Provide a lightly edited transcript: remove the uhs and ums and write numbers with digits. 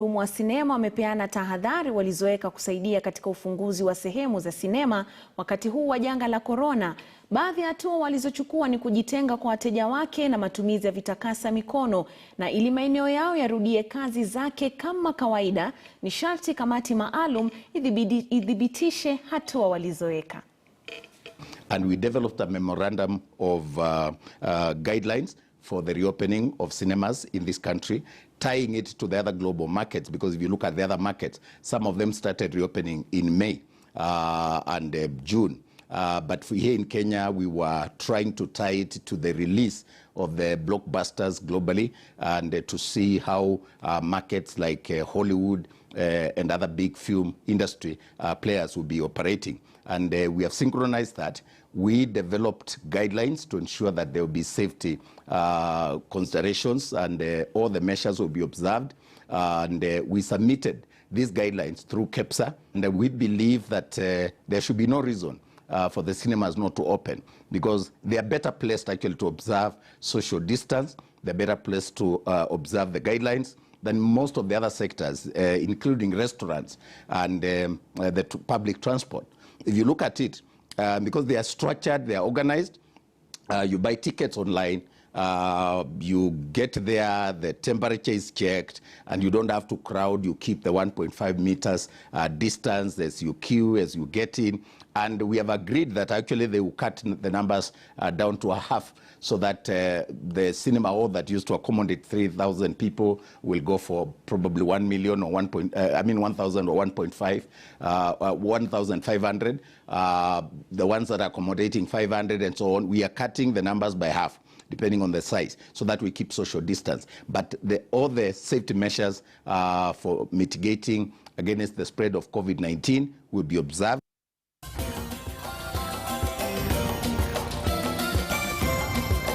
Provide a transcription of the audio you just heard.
Wahudumu wa sinema wamepeana tahadhari walizoweka kusaidia katika ufunguzi wa sehemu za sinema wakati huu wa janga la korona. Baadhi ya hatua walizochukua ni kujitenga kwa wateja wake na matumizi ya vitakasa mikono, na ili maeneo yao yarudie kazi zake kama kawaida, ni sharti kamati maalum idhibitishe hatua walizoweka. And we developed a memorandum of guidelines for the reopening of cinemas in this country, tying it to the other global markets, because if you look at the other markets, some of them started reopening in May and June. But here in Kenya, we were trying to tie it to the release of the blockbusters globally, and to see how markets like Hollywood and other big film industry players will be operating. And we have synchronized that. We developed guidelines to ensure that there will be safety considerations, and all the measures will be observed. And we submitted these guidelines through KEPSA, and we believe that there should be no reason for the cinemas not to open, because they are better placed actually to observe social distance. They're better placed to observe the guidelines than most of the other sectors, including restaurants and the public transport. If you look at it, because they are structured, they are organized, you buy tickets online, you get there, the temperature is checked, and you don't have to crowd. You keep the 1.5 meters distance as you queue, as you get in. And we have agreed that actually they will cut the numbers down to a half, so that the cinema hall that used to accommodate 3,000 people will go for probably 1 million or 1,000 or 1.5, 1,500. The ones that are accommodating 500 and so on, we are cutting the numbers by half, depending on the size, so that we keep social distance. But all the safety measures for mitigating against the spread of COVID-19 will be observed.